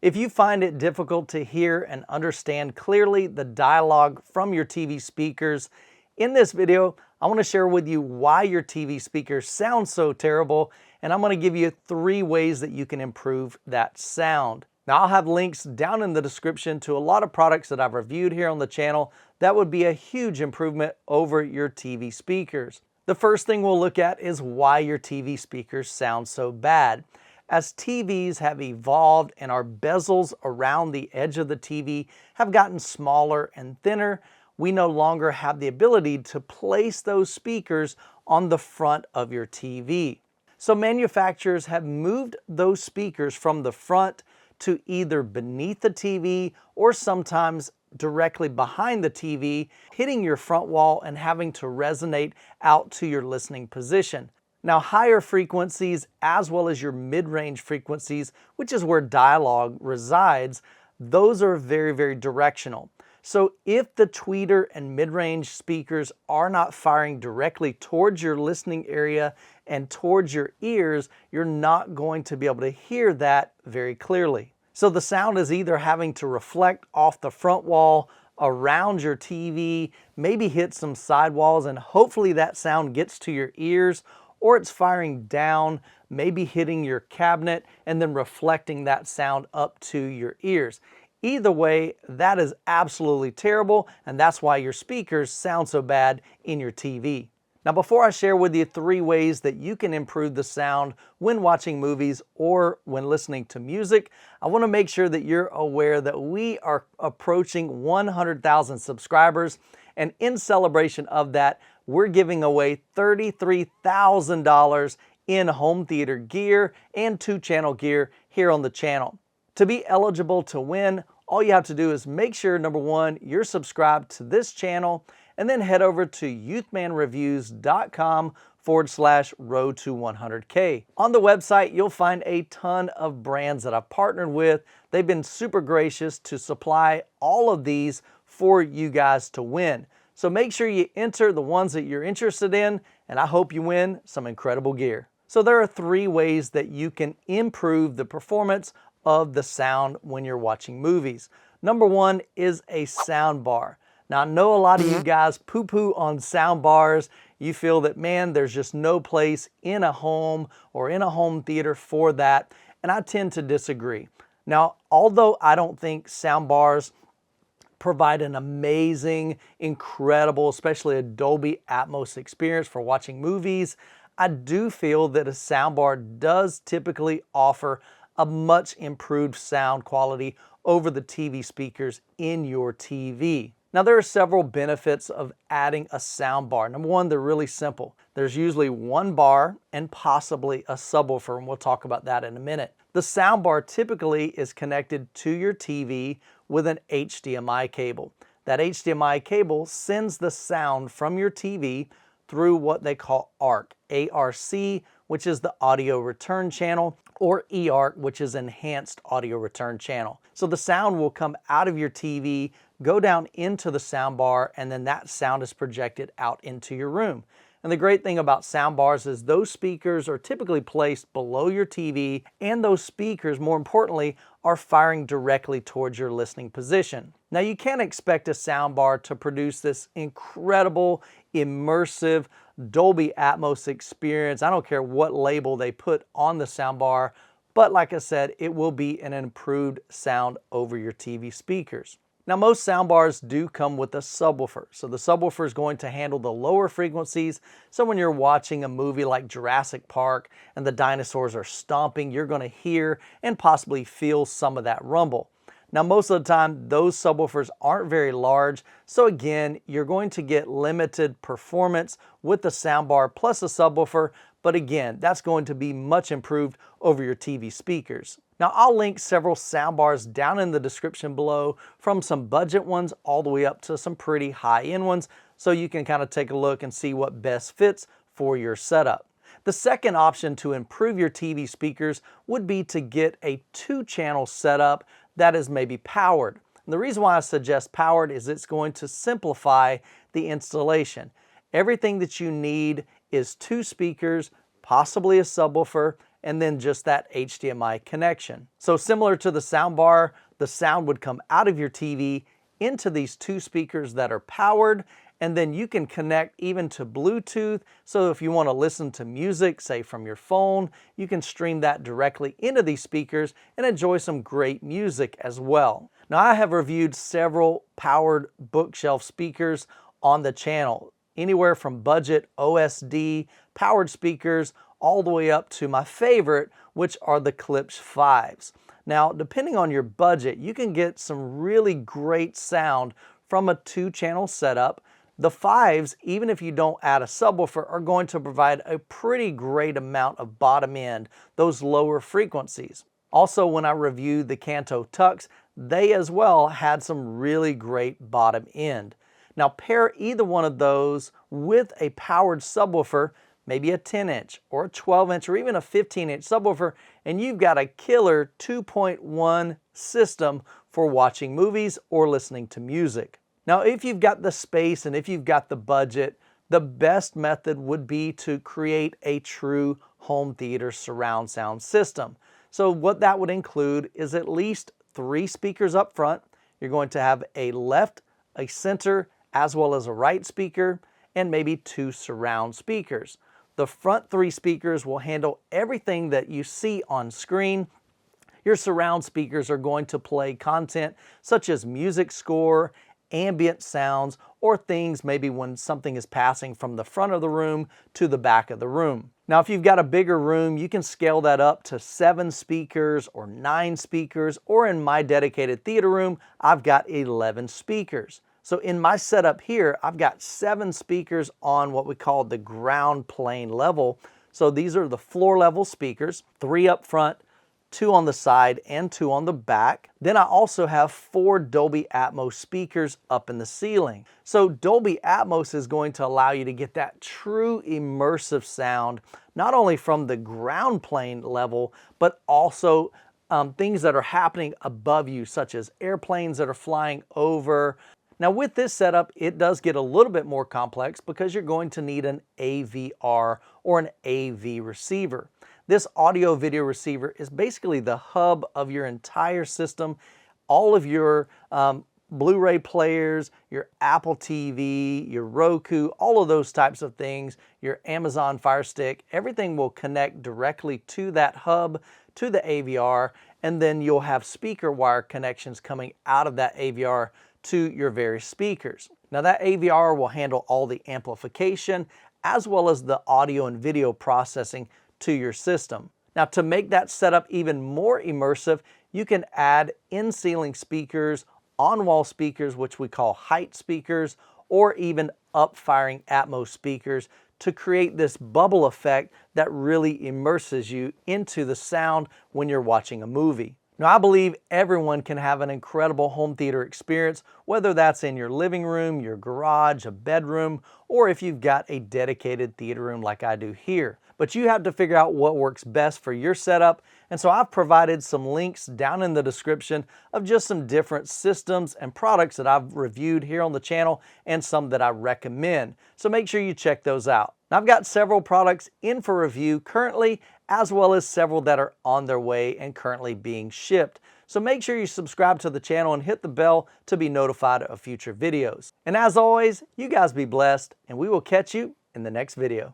If you find it difficult to hear and understand clearly the dialogue from your TV speakers, in this video, I want to share with you why your TV speakers sound so terrible, and I'm going to give you 3 ways that you can improve that sound. Now, I'll have links down in the description to a lot of products that I've reviewed here on the channel that would be a huge improvement over your TV speakers. The first thing we'll look at is why your TV speakers sound so bad. As TVs have evolved and our bezels around the edge of the TV have gotten smaller and thinner, we no longer have the ability to place those speakers on the front of your TV. So manufacturers have moved those speakers from the front to either beneath the TV or sometimes directly behind the TV, hitting your front wall and having to resonate out to your listening position. Now, higher frequencies as well as your mid-range frequencies, which is where dialogue resides, those are very, very directional. So if the tweeter and mid-range speakers are not firing directly towards your listening area and towards your ears, you're not going to be able to hear that very clearly. So the sound is either having to reflect off the front wall, around your TV, maybe hit some sidewalls, and hopefully that sound gets to your ears, or it's firing down, maybe hitting your cabinet, and then reflecting that sound up to your ears. Either way, that is absolutely terrible, and that's why your speakers sound so bad in your TV. Now, before I share with you 3 ways that you can improve the sound when watching movies or when listening to music, I want to make sure that you're aware that we are approaching 100,000 subscribers, and in celebration of that, we're giving away $33,000 in home theater gear and 2-channel gear here on the channel. To be eligible to win, all you have to do is make sure, number 1, you're subscribed to this channel, and then head over to youthmanreviews.com/road to 100K. On the website, you'll find a ton of brands that I've partnered with. They've been super gracious to supply all of these for you guys to win. So make sure you enter the ones that you're interested in, and I hope you win some incredible gear. So there are 3 ways that you can improve the performance of the sound when you're watching movies. Number 1 is a sound bar. Now, I know a lot of you guys poo-poo on sound bars. You feel that, man, there's just no place in a home or in a home theater for that, and I tend to disagree. Now, although I don't think sound bars provide an amazing, incredible, especially a Dolby Atmos experience for watching movies, I do feel that a soundbar does typically offer a much improved sound quality over the TV speakers in your TV. Now, there are several benefits of adding a soundbar. Number 1, they're really simple. There's usually 1 bar and possibly a subwoofer, and we'll talk about that in a minute. The soundbar typically is connected to your TV with an HDMI cable. That HDMI cable sends the sound from your TV through what they call ARC, A-R-C, which is the audio return channel, or eARC, which is enhanced audio return channel. So the sound will come out of your TV, go down into the soundbar, and then that sound is projected out into your room. And the great thing about soundbars is those speakers are typically placed below your TV, and those speakers, more importantly, are firing directly towards your listening position. Now, you can't expect a soundbar to produce this incredible, immersive Dolby Atmos experience. I don't care what label they put on the soundbar, but like I said, it will be an improved sound over your TV speakers. Now, most soundbars do come with a subwoofer. So the subwoofer is going to handle the lower frequencies. So when you're watching a movie like Jurassic Park and the dinosaurs are stomping, you're going to hear and possibly feel some of that rumble. Now, most of the time, those subwoofers aren't very large. So again, you're going to get limited performance with the soundbar plus a subwoofer. But again, that's going to be much improved over your TV speakers. Now, I'll link several soundbars down in the description below, from some budget ones all the way up to some pretty high-end ones, so you can kind of take a look and see what best fits for your setup. The second option to improve your TV speakers would be to get a 2-channel setup that is maybe powered. And the reason why I suggest powered is it's going to simplify the installation. Everything that you need is 2 speakers, possibly a subwoofer, and then just that HDMI connection. So similar to the soundbar, the sound would come out of your TV into these two speakers that are powered, and then you can connect even to Bluetooth. So if you want to listen to music, say from your phone, you can stream that directly into these speakers and enjoy some great music as well. Now, I have reviewed several powered bookshelf speakers on the channel, anywhere from budget OSD powered speakers all the way up to my favorite, which are the Klipsch 5s. Now, depending on your budget, you can get some really great sound from a 2-channel setup. The 5s, even if you don't add a subwoofer, are going to provide a pretty great amount of bottom end, those lower frequencies. Also, when I reviewed the Kanto Tux, they as well had some really great bottom end. Now, pair either one of those with a powered subwoofer, maybe a 10-inch or a 12-inch or even a 15-inch subwoofer, and you've got a killer 2.1 system for watching movies or listening to music. Now, if you've got the space and if you've got the budget, the best method would be to create a true home theater surround sound system. So what that would include is at least 3 speakers up front. You're going to have a left, a center, as well as a right speaker, and maybe 2 surround speakers. The front 3 speakers will handle everything that you see on screen. Your surround speakers are going to play content such as music score, ambient sounds, or things maybe when something is passing from the front of the room to the back of the room. Now, if you've got a bigger room, you can scale that up to 7 speakers or 9 speakers, or in my dedicated theater room, I've got 11 speakers. So in my setup here, I've got 7 speakers on what we call the ground plane level. So these are the floor level speakers, 3 up front, 2 on the side, and 2 on the back. Then I also have 4 Dolby Atmos speakers up in the ceiling. So Dolby Atmos is going to allow you to get that true immersive sound, not only from the ground plane level, but also things that are happening above you, such as airplanes that are flying over. Now, with this setup, it does get a little bit more complex because you're going to need an AVR or an AV receiver. This audio video receiver is basically the hub of your entire system. All of your Blu-ray players, your Apple TV, your Roku, all of those types of things, your Amazon Fire Stick, everything will connect directly to that hub, to the AVR, and then you'll have speaker wire connections coming out of that AVR to your various speakers. Now, that AVR will handle all the amplification as well as the audio and video processing to your system. Now, to make that setup even more immersive, you can add in-ceiling speakers, on-wall speakers, which we call height speakers, or even up-firing Atmos speakers to create this bubble effect that really immerses you into the sound when you're watching a movie. Now, I believe everyone can have an incredible home theater experience, whether that's in your living room, your garage, a bedroom, or if you've got a dedicated theater room like I do here. But you have to figure out what works best for your setup, and so I've provided some links down in the description of just some different systems and products that I've reviewed here on the channel and some that I recommend. So make sure you check those out. Now, I've got several products in for review currently, as well as several that are on their way and currently being shipped. So make sure you subscribe to the channel and hit the bell to be notified of future videos. And as always, you guys be blessed, and we will catch you in the next video.